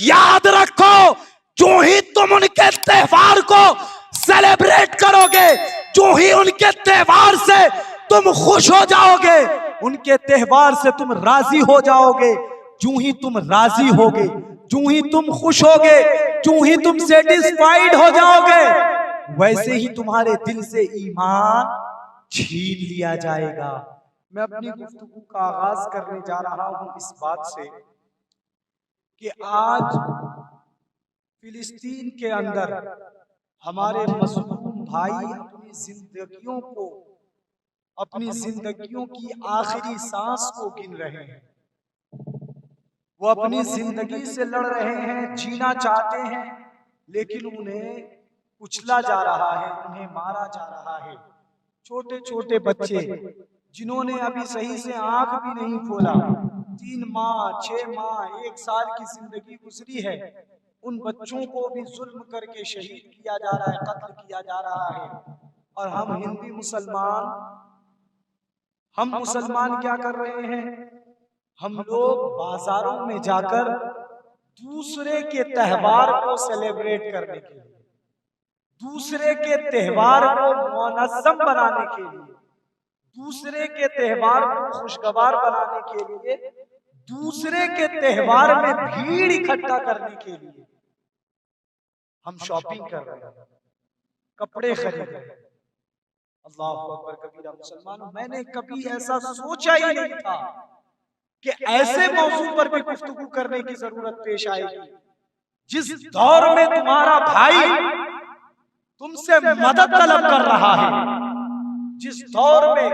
یاد رکھو جو ہی تم ان کے تہوار کو سیلیبریٹ کرو گے، جو ہی ان کے تہوار سے تم خوش ہو جاؤ گے، ان کے تہوار سے تم راضی ہو جاؤ گے، جو ہی تم راضی ہوگے، جو ہی تم خوش ہوگے، جو ہی تم سیٹسفائیڈ ہو جاؤ گے، ویسے ہی تمہارے دل سے ایمان چھین لیا جائے گا۔ میں اپنی گفتگو کا آغاز کرنے جا رہا ہوں اس بات سے کہ آج فلسطین کے اندر ہمارے مظلوم بھائی اپنی زندگیوں کو، اپنی زندگیوں کی آخری سانس کو گن رہے ہیں، وہ اپنی زندگی سے لڑ رہے ہیں، جینا چاہتے ہیں، لیکن انہیں کچلا جا رہا ہے، انہیں مارا جا رہا ہے۔ چھوٹے چھوٹے بچے جنہوں نے ابھی صحیح سے آنکھ بھی نہیں کھولا، 3 ماہ 6 ماہ 1 سال کی زندگی گزری ہے، ان بچوں کو بھی ظلم کر کے شہید کیا جا رہا ہے، قتل کیا جا رہا ہے۔ اور ہم ہندی مسلمان کیا کر رہے ہیں؟ ہم لوگ بازاروں میں جا کر دوسرے کے تہوار کو سیلیبریٹ کرنے کے لیے، دوسرے کے تہوار کو منظم بنانے کے لیے، دوسرے کے تہوار کو خوشگوار بنانے کے لیے، دوسرے کے تہوار میں بھیڑ اکٹھا کرنے کے لیے ہم شاپنگ کر رہے ہیں، کپڑے خرید رہے ہیں۔ اللہ اکبر کبیرہ مسلمانوں، میں نے کبھی ایسا سوچا ہی نہیں تھا کہ ایسے موضوع پر بھی گفتگو کرنے کی ضرورت پیش آئے گی۔ جس دور میں تمہارا بھائی تم سے مدد طلب کر رہا ہے، جس دور میں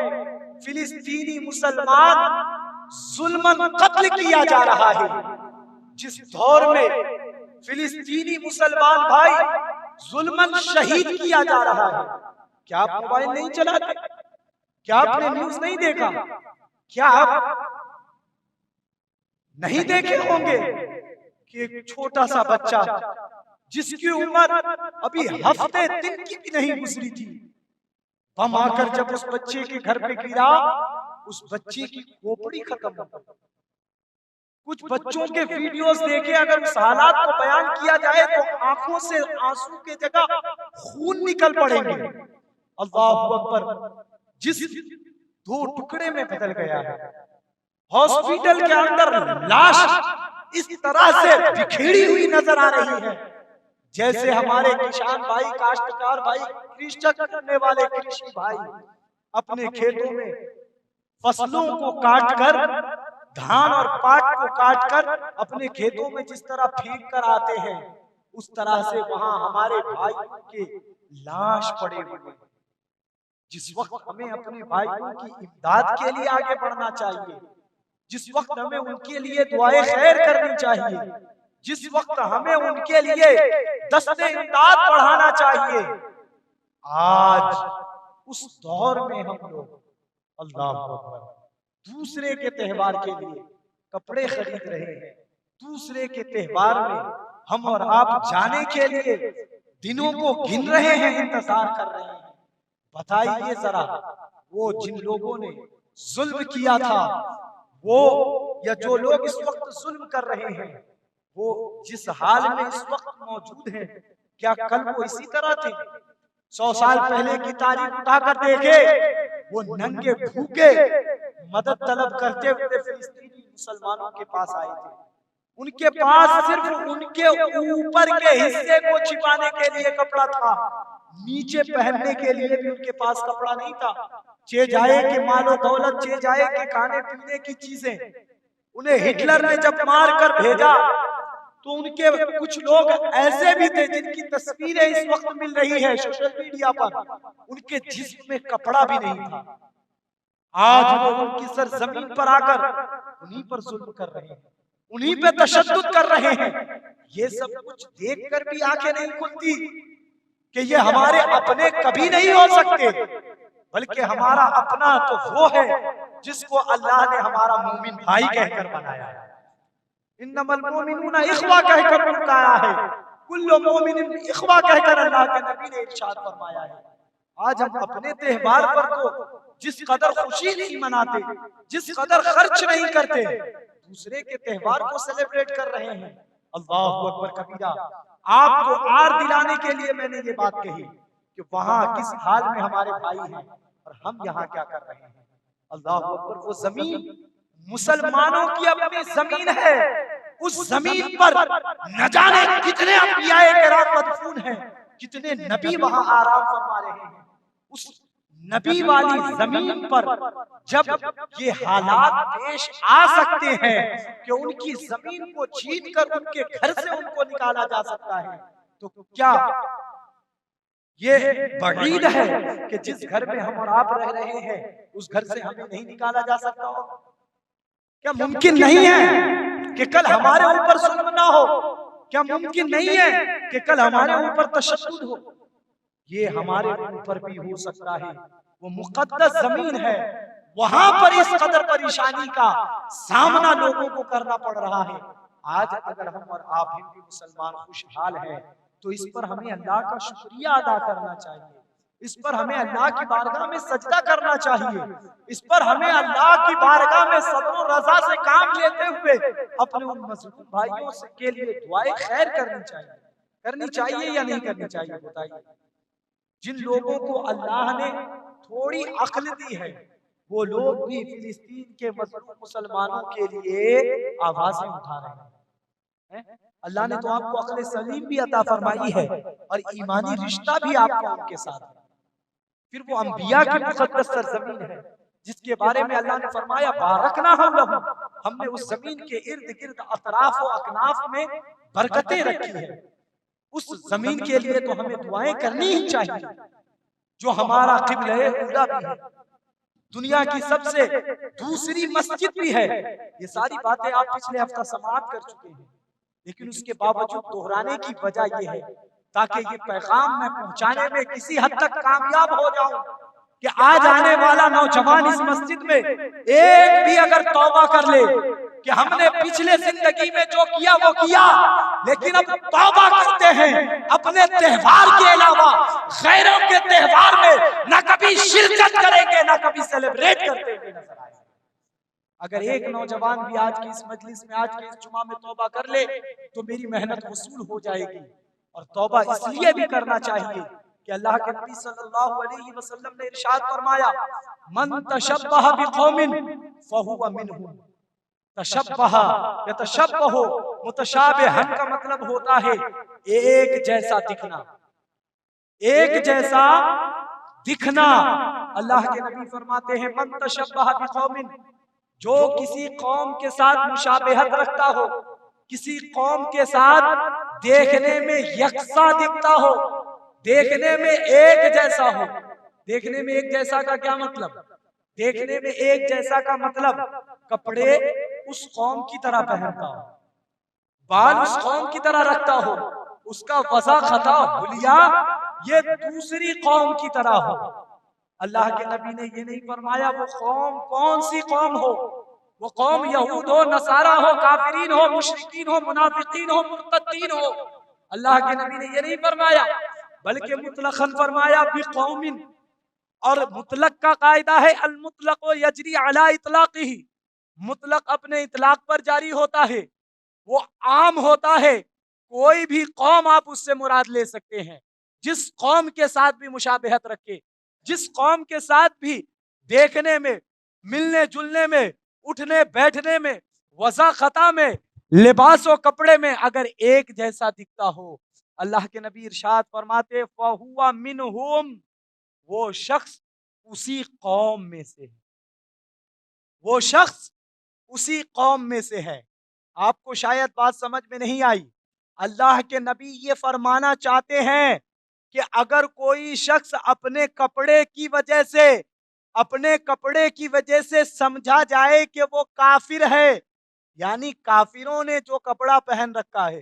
فلسطینی مسلمان ظلماً قتل کیا جا رہا ہے، جس دور میں فلسطینی مسلمان بھائی ظلماً شہید کیا جا رہا ہے، کیا آپ موبائل نہیں چلاتے؟ کیا آپ نے نیوز نہیں دیکھا؟ کیا آپ نہیں دیکھے ہوں گے کہ ایک چھوٹا سا بچہ جس کی عمر ابھی ہفتے دن کی بھی نہیں گزری تھی، بم آ کر جب اس بچے کے گھر پہ گرا، اس بچے کی کھوپڑی ختم ہو گئی۔ کچھ بچوں کے ویڈیوز دیکھے، اگر اس حالات کو بیان کیا جائے تو آنکھوں سے آنسو کے جگہ خون نکل پڑیں گے۔ اللہ اکبر، جس 2 ٹکڑے میں بدل گیا ہے۔ ہاسپیٹل کے اندر لاش اس طرح سے بکھیری ہوئی نظر آ رہی ہے جیسے ہمارے کسان بھائی، کاشتکار بھائی، کرشی کرنے والے کرشی بھائی اپنے کھیتوں میں فصلوں کو کاٹ کر، دھان اور پاٹ کو کاٹ کر اپنے کھیتوں میں جس طرح پھینک کر آتے ہیں، اس طرح سے وہاں ہمارے بھائیوں کے لاش پڑے ہوئے۔ جس وقت ہمیں اپنے بھائیوں کی امداد کے لیے آگے بڑھنا چاہیے، جس وقت ہمیں ان کے لیے دعائیں خیر کرنی چاہیے، جس وقت ہمیں ان کے لیے دست امداد بڑھانا چاہیے، آج اس دور میں ہم لوگ اللہ اکبر دوسرے کے تہوار کے لیے کپڑے خرید رہے ہیں، دوسرے کے تہوار میں ہم اور آپ جانے کے لیے دنوں کو گن رہے ہیں، انتظار کر رہے ہیں۔ بتائیے ذرا، وہ جن لوگوں نے ظلم کیا تھا، وہ یا جو لوگ اس وقت ظلم کر رہے ہیں، وہ جس حال میں اس وقت موجود ہیں، کیا کل وہ اسی طرح تھے؟ 100 سال پہلے کی تاریخ اٹھا کر دیکھے، وہ ننگے بھوکے مدد طلب کرتے ہوئے فلسطینی مسلمانوں کے پاس آئے تھے۔ ان کے پاس صرف ان کے اوپر کے حصے کو چھپانے کے لیے کپڑا تھا، نیچے پہننے کے لیے بھی ان کے پاس کپڑا نہیں تھا۔ چے جائے کہ مال و دولت، چے جائے کہ کھانے پینے کی چیزیں۔ انہیں ہٹلر نے جب مار کر بھیجا تو ان کے کچھ لوگ ایسے بھی تھے جن کی تصویریں اس وقت مل رہی ہے سوشل میڈیا پر، ان کے جسم میں کپڑا بھی نہیں تھا۔ آج وہ ان کی سرزمین پر آ کر انہی پر ظلم کر رہے ہیں، انہی پہ تشدد کر رہے ہیں۔ یہ سب کچھ دیکھ کر بھی آنکھیں نہیں کھلتی کہ یہ ہمارے اپنے کبھی نہیں ہو سکتے، بلکہ ہمارا اپنا تو وہ ہے جس کو اللہ نے ہمارا مومن بھائی کہہ کر بنایا ہے۔ انما المومنون اخوہ کہہ کر بتایا ہے، کل مومن اخوہ کہہ کر اللہ کے نبی نے ارشاد فرمایا ہے۔ آج ہم اپنے تہوار پر تو جس قدر خوشی نہیں مناتے، جس قدر خرچ نہیں کرتے، دوسرے کے تہوار کو سیلیبریٹ کر رہے ہیں۔ اللہ اکبر کبیرہ۔ آپ کو آر دلانے کے لیے میں نے یہ بات کہی کہ وہاں کس حال میں ہمارے بھائی ہیں اور ہم یہاں کیا کر رہے ہیں۔ اللہ اکبر۔ وہ زمین مسلمانوں کی اپنی زمین ہے، اس زمین پر نہ جانے کتنے انبیاء کرام مدفون ہیں، کتنے نبی وہاں آرام فرما رہے ہیں۔ اس نبی والی زمین پر جب یہ حالات پیش آ سکتے ہیں کہ ان کی زمین کو چھین کر ان کے گھر سے ان کو نکالا جا سکتا ہے، تو کیا یہ بعید ہے کہ جس گھر میں ہم اور آپ رہ رہے ہیں اس گھر سے ہمیں نہیں نکالا جا سکتا ہو؟ کیا ممکن نہیں ہے کہ کل ہمارے اوپر ظلم نہ ہو؟ کیا ممکن نہیں ہے کہ کل ہمارے اوپر تشدد ہو؟ یہ ہمارے اوپر بھی ہو سکتا ہے۔ وہ مقدس زمین ہے، وہاں پر اس قدر پریشانی کا سامنا لوگوں کو کرنا پڑ رہا ہے۔ آج اگر ہم اور آپ ہندو مسلمان خوشحال ہیں تو اس پر ہمیں اللہ کا شکریہ ادا کرنا چاہیے، اس پر ہمیں اللہ کی بارگاہ میں سجدہ کرنا چاہیے، اس پر ہمیں اللہ کی بارگاہ میں صبر و رضا سے کام لیتے ہوئے اپنے ان مظلوم بھائیوں کے لیے دعائیں خیر کرنی چاہیے یا نہیں کرنی چاہیے؟ بتائیے۔ جن لوگوں کو اللہ نے تھوڑی عقل دی ہے وہ لوگ بھی فلسطین کے مظلوم مسلمانوں کے لیے آوازیں اٹھا رہے ہیں۔ اللہ نے تو آپ کو عقل سلیم بھی عطا فرمائی ہے اور ایمانی رشتہ بھی آپ کا ان کے ساتھ ہے۔ پھر وہ انبیاء کی مقدس سرزمین ہے جس کے بارے میں اللہ نے فرمایا بارکنا ہم نے اس زمین کے ارد گرد اطراف و اکناف میں برکتیں رکھی ہے۔ اس زمین کے لیے تو ہمیں دعائیں کرنی ہی چاہیے، جو ہمارا قبلہ اولا بھی ہے، دنیا کی سب سے دوسری مسجد بھی ہے۔ یہ ساری باتیں آپ پچھلے ہفتہ سماعت کر چکے ہیں، لیکن اس کے باوجود دہرانے کی وجہ یہ ہے تاکہ یہ پیغام میں پہنچانے میں کسی حد تک کامیاب ہو جاؤں کہ آج آنے والا نوجوان اس مسجد میں ایک بھی اگر توبہ کر لے کہ ہم نے پچھلے زندگی میں جو کیا وہ کیا، لیکن اب توبہ کرتے ہیں، اپنے تہوار کے علاوہ غیروں کے تہوار میں نہ کبھی شرکت کریں گے نہ کبھی سیلیبریٹ کرتے ہوئے نظر آئے۔ اگر ایک نوجوان بھی آج کی اس مجلس میں آج کے اس جمعہ میں توبہ کر لے تو میری محنت وصول ہو جائے گی۔ اور توبہ اس لیے بھی کرنا چاہیے کہ اللہ کے نبی صلی اللہ علیہ وسلم نے ارشاد فرمایا من تشبہ بقوم فہو منہم۔ تشبہ یتشبہ متشابہن کا مطلب ہوتا ہے ایک جیسا دکھنا، ایک جیسا دکھنا۔ اللہ کے نبی فرماتے ہیں من تشبہ بقوم، جو کسی قوم کے ساتھ مشابہت رکھتا ہو، کسی قوم کے ساتھ دیکھنے میں یکساں دکھتا ہو، دیکھنے میں ایک جیسا ہو۔ دیکھنے میں ایک جیسا کا کیا مطلب؟ دیکھنے میں ایک جیسا کا مطلب کپڑے اس قوم کی طرح پہنتا ہو، بال اس قوم کی طرح رکھتا ہو، اس کا وضع خطا حلیہ یہ دوسری قوم کی طرح ہو۔ اللہ کے نبی نے یہ نہیں فرمایا وہ قوم کون سی قوم ہو، وہ قوم یہود ہو، نصارہ ہو، کافرین ہو، مشرکین ہو، منافقین ہو، مرتدین ہو۔ اللہ کے نبی نے یہ نہیں فرمایا بلکہ مطلقاً فرمایا بقوم، اور مطلق کا قاعدہ ہے المطلق یجری علی اطلاقہ، مطلق اپنے اطلاق پر جاری ہوتا ہے، وہ عام ہوتا ہے، کوئی بھی قوم آپ اس سے مراد لے سکتے ہیں، جس قوم کے ساتھ بھی مشابہت رکھے، جس قوم کے ساتھ بھی دیکھنے میں، ملنے جلنے میں، اٹھنے بیٹھنے میں، وضع خطا میں، لباس و کپڑے میں اگر ایک جیسا دکھتا ہو، اللہ کے نبی ارشاد فرماتے فَهُوَ مِنْهُمْ، وہ شخص اسی قوم میں سے ہے، وہ شخص اسی قوم میں سے ہے۔ آپ کو شاید بات سمجھ میں نہیں آئی، اللہ کے نبی یہ فرمانا چاہتے ہیں کہ اگر کوئی شخص اپنے کپڑے کی وجہ سے سمجھا جائے کہ وہ کافر ہے، یعنی کافروں نے جو کپڑا پہن رکھا ہے،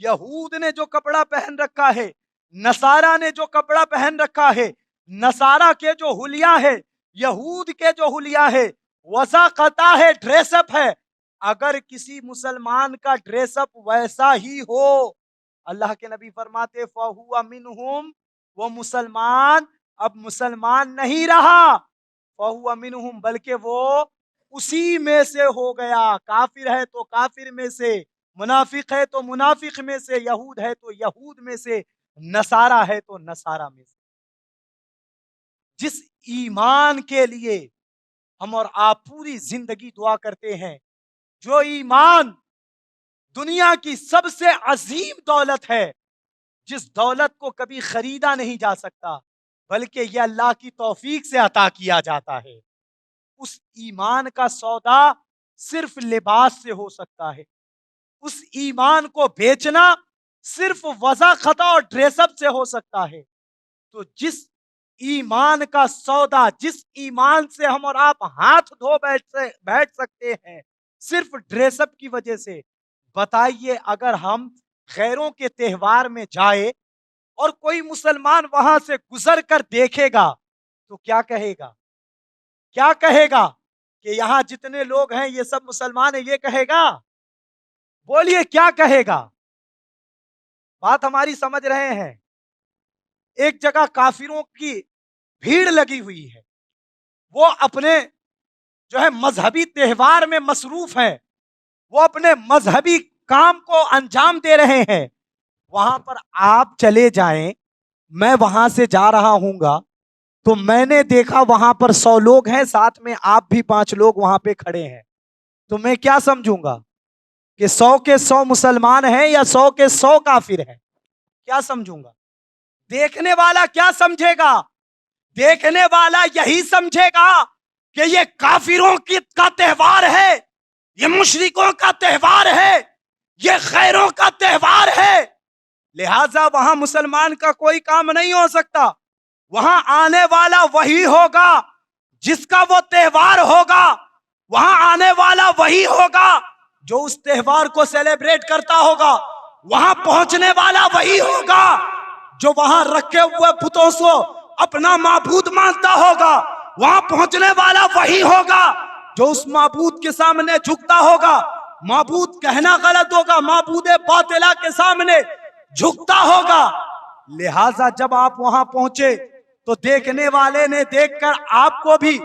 یہود نے جو کپڑا پہن رکھا ہے، نصارہ نے جو کپڑا پہن رکھا ہے، نصارہ کے جو حلیہ ہے، یہود کے جو حلیہ ہے، وضع قطع ہے، ڈریس اپ ہے، اگر کسی مسلمان کا ڈریس اپ ویسا ہی ہو، اللہ کے نبی فرماتے فَهُوَ مِنْهُمْ، وہ مسلمان اب مسلمان نہیں رہا، فَهُوَ مِنْهُمْ، بلکہ وہ اسی میں سے ہو گیا، کافر ہے تو کافر میں سے، منافق ہے تو منافق میں سے، یہود ہے تو یہود میں سے، نصارہ ہے تو نصارہ میں سے۔ جس ایمان کے لیے ہم اور آپ پوری زندگی دعا کرتے ہیں، جو ایمان دنیا کی سب سے عظیم دولت ہے، جس دولت کو کبھی خریدا نہیں جا سکتا بلکہ یہ اللہ کی توفیق سے عطا کیا جاتا ہے، اس ایمان کا سودا صرف لباس سے ہو سکتا ہے۔ اس ایمان کو بیچنا صرف وضع خطا اور ڈریس اپ سے ہو سکتا ہے۔ تو جس ایمان کا سودا، جس ایمان سے ہم اور آپ ہاتھ دھو بیٹھ سکتے ہیں صرف ڈریس اپ کی وجہ سے، بتائیے اگر ہم غیروں کے تہوار میں جائے اور کوئی مسلمان وہاں سے گزر کر دیکھے گا تو کیا کہے گا؟ کیا کہے گا؟ کہ یہاں جتنے لوگ ہیں یہ سب مسلمان ہیں، یہ کہے گا؟ بولیے کیا کہے گا؟ بات ہماری سمجھ رہے ہیں؟ ایک جگہ کافروں کی بھیڑ لگی ہوئی ہے، وہ اپنے جو ہے مذہبی تہوار میں مصروف ہیں، وہ اپنے مذہبی کام کو انجام دے رہے ہیں۔ وہاں پر آپ چلے جائیں، میں وہاں سے جا رہا ہوں گا تو میں نے دیکھا وہاں پر 100 لوگ ہیں، ساتھ میں آپ بھی 5 لوگ وہاں پہ کھڑے ہیں، تو میں کیا سمجھوں گا کہ 100 کے 100 مسلمان ہیں یا 100 کے 100 کافر ہیں؟ کیا سمجھوں گا؟ دیکھنے والا کیا سمجھے گا؟ دیکھنے والا یہی سمجھے گا کہ یہ کافروں کا تہوار ہے، یہ مشرکوں کا تہوار ہے، یہ غیروں کا تہوار ہے، لہذا وہاں مسلمان کا کوئی کام نہیں ہو سکتا۔ وہاں آنے والا وہی ہوگا جس کا وہ تہوار ہوگا، وہاں آنے والا وہی ہوگا جو اس تہوار کو سیلیبریٹ کرتا ہوگا، وہاں پہنچنے والا وہی ہوگا جو وہاں رکھے ہوئے بتوں کو اپنا معبود مانتا ہوگا، وہاں پہنچنے والا وہی ہوگا جو اس معبود کے سامنے جھکتا ہوگا۔ معبود کہنا غلط ہوگا، معبود باطلہ کے سامنے جھکتا ہوگا۔ لہٰذا جب آپ وہاں پہنچے تو دیکھنے والے نے دیکھ کر آپ کو بھی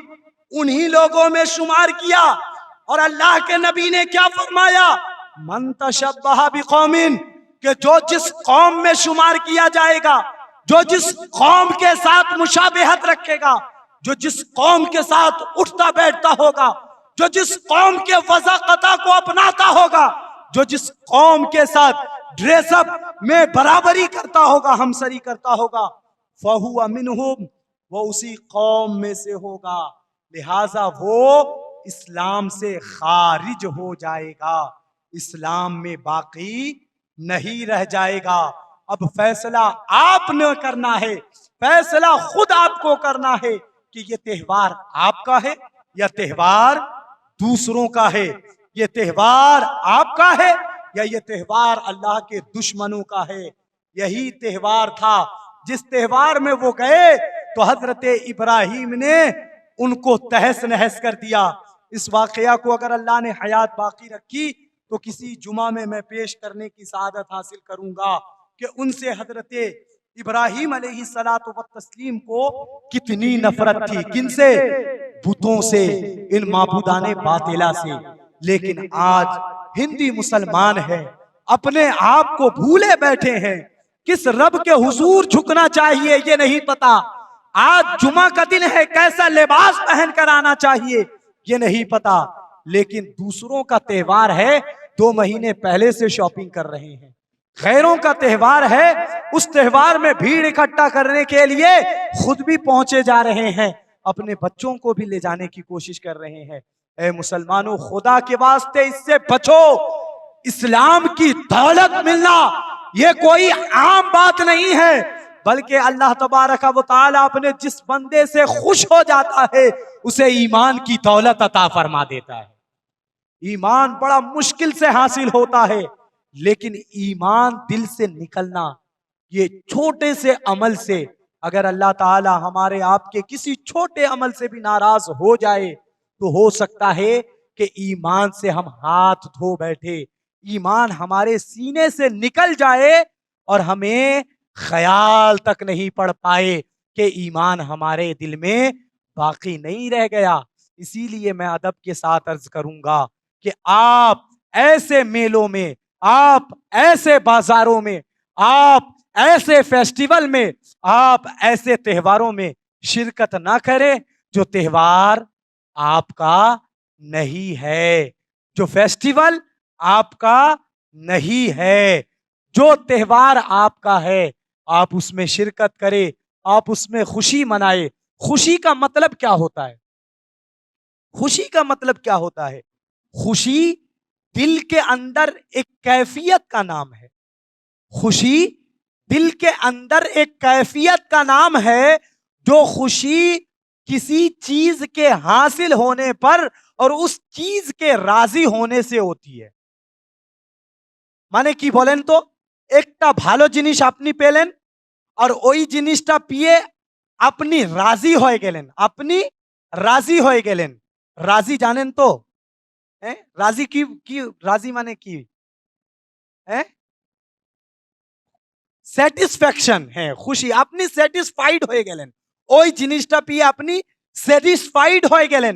انہی لوگوں میں شمار کیا، اور اللہ کے نبی نے کیا فرمایا؟ من تشبہ بقوم، کہ جو جس قوم میں شمار کیا جائے گا، جو جس قوم کے ساتھ مشابہت رکھے گا، جو جس قوم کے ساتھ اٹھتا بیٹھتا ہوگا، جو جس قوم کے وضع قطع کو اپناتا ہوگا، جو جس قوم کے ساتھ ڈریس اپ میں برابری کرتا ہوگا، ہمسری کرتا ہوگا، فَهُوَ مِنْهُمْ، وہ اسی قوم میں سے ہوگا، لہٰذا وہ اسلام سے خارج ہو جائے گا، اسلام میں باقی نہیں رہ جائے گا۔ اب فیصلہ آپ نے کرنا ہے، فیصلہ خود آپ کو کرنا ہے کہ یہ تہوار آپ کا ہے یا تہوار دوسروں کا ہے، یہ تہوار آپ کا ہے یا یہ تہوار اللہ کے دشمنوں کا ہے۔ یہی تہوار تھا جس تہوار میں وہ گئے تو حضرت ابراہیم نے ان کو تہس نہس کر دیا۔ اس واقعہ کو اگر اللہ نے حیات باقی رکھی تو کسی جمعہ میں پیش کرنے کی سعادت حاصل کروں گا کہ ان سے حضرت ابراہیم علیہ السلام کو کتنی نفرت تھی، کن سے؟ بتوں سے، ان معبودان باطلہ سے۔ لیکن آج ہندی مسلمان ہے، اپنے آپ کو بھولے بیٹھے ہیں، کس رب کے حضور جھکنا چاہیے یہ نہیں پتا، آج جمعہ کا دن ہے کیسا لباس پہن کر آنا چاہیے یہ نہیں پتا، لیکن دوسروں کا تہوار ہے 2 مہینے پہلے سے شاپنگ کر رہے ہیں۔ غیروں کا تہوار ہے، اس تہوار میں بھیڑ اکٹھا کرنے کے لیے خود بھی پہنچے جا رہے ہیں، اپنے بچوں کو بھی لے جانے کی کوشش کر رہے ہیں۔ اے مسلمانوں، خدا کے واسطے اس سے بچو۔ اسلام کی دولت ملنا یہ کوئی عام بات نہیں ہے، بلکہ اللہ تبارک و تعالیٰ اپنے جس بندے سے خوش ہو جاتا ہے اسے ایمان کی دولت عطا فرما دیتا ہے۔ ایمان بڑا مشکل سے حاصل ہوتا ہے، لیکن ایمان دل سے نکلنا، یہ چھوٹے سے عمل سے اگر اللہ تعالی ہمارے آپ کے کسی چھوٹے عمل سے بھی ناراض ہو جائے تو ہو سکتا ہے کہ ایمان سے ہم ہاتھ دھو بیٹھے، ایمان ہمارے سینے سے نکل جائے اور ہمیں خیال تک نہیں پڑ پائے کہ ایمان ہمارے دل میں باقی نہیں رہ گیا۔ اسی لیے میں ادب کے ساتھ عرض کروں گا کہ آپ ایسے میلوں میں آپ ایسے بازاروں میں، آپ ایسے فیسٹیول میں، آپ ایسے تہواروں میں شرکت نہ کریں جو تہوار آپ کا نہیں ہے، جو فیسٹیول آپ کا نہیں ہے، جو تہوار آپ کا ہے آپ اس میں شرکت کریں، آپ اس میں خوشی منائے۔ خوشی کا مطلب کیا ہوتا ہے؟ خوشی کا مطلب کیا ہوتا ہے؟ خوشی دل کے اندر ایک کیفیت کا نام ہے۔ خوشی دل کے اندر ایک کیفیت کا نام ہے، جو خوشی کسی چیز کے حاصل ہونے پر اور اس چیز کے راضی ہونے سے ہوتی ہے۔ মানে কি বলেন তো? একটা ভালো জিনিস আপনি পেলেন আর ওই জিনিসটা পেয়ে আপনি রাজি হয়ে গেলেন, আপনি রাজি হয়ে গেলেন। রাজি জানেন তো? হ্যাঁ, রাজি কি কি রাজি মানে কি? হ্যাঁ, স্যাটিসফ্যাকশন, হ্যাঁ খুশি, আপনি স্যাটিসফাইড হয়ে গেলেন, ওই জিনিসটা পেয়ে আপনি স্যাটিসফাইড হয়ে গেলেন।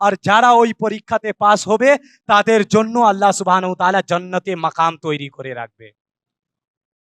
আর যারা ওই পরীক্ষাতে পাস হবে তাদের জন্য আল্লাহ সুবহানাহু ওয়া তাআলা জান্নাতে মাকাম তৈরি করে রাখবে।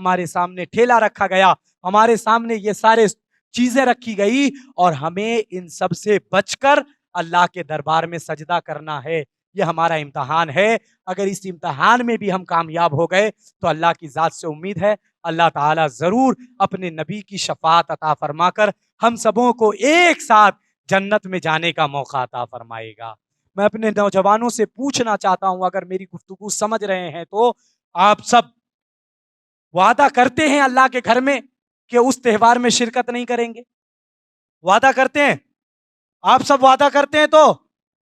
ہمارے سامنے ٹھیلا رکھا گیا، ہمارے سامنے یہ سارے چیزیں رکھی گئی، اور ہمیں ان سب سے بچ کر اللہ کے دربار میں سجدہ کرنا ہے۔ یہ ہمارا امتحان ہے۔ اگر اس امتحان میں بھی ہم کامیاب ہو گئے تو اللہ کی ذات سے امید ہے اللہ تعالیٰ ضرور اپنے نبی کی شفاعت عطا فرما کر ہم سبوں کو ایک ساتھ جنت میں جانے کا موقع عطا فرمائے گا۔ میں اپنے نوجوانوں سے پوچھنا چاہتا ہوں، اگر میری گفتگو سمجھ رہے ہیں تو آپ سب وعدہ کرتے ہیں اللہ کے گھر میں کہ اس تہوار میں شرکت نہیں کریں گے؟ وعدہ کرتے ہیں؟ آپ سب وعدہ کرتے ہیں تو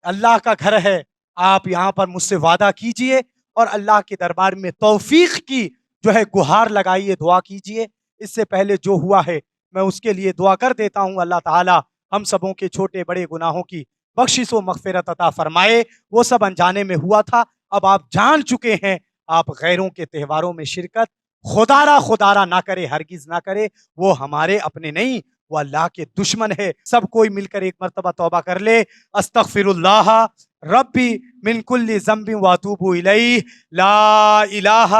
اللہ کا گھر ہے، آپ یہاں پر مجھ سے وعدہ کیجئے اور اللہ کے دربار میں توفیق کی جو ہے گہار لگائیے، دعا کیجئے۔ اس سے پہلے جو ہوا ہے میں اس کے لیے دعا کر دیتا ہوں، اللہ تعالی ہم سبوں کے چھوٹے بڑے گناہوں کی بخشش و مغفرت عطا فرمائے۔ وہ سب انجانے میں ہوا تھا، اب آپ جان چکے ہیں، آپ غیروں کے تہواروں میں شرکت خدارہ نہ کرے، ہرگز نہ کرے۔ وہ ہمارے اپنے نہیں، وہ اللہ کے دشمن ہے۔ سب کوئی مل کر ایک مرتبہ توبہ کر لے۔ استغفر اللہ ربی من کل ذنب واتوب الیہ، لا الہ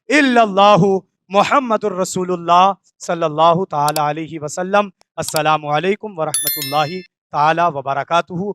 الا اللہ محمد الرسول اللہ صلی اللہ تعالی علیہ وسلم۔ السلام علیکم ورحمۃ اللہ تعالی وبرکاتہ۔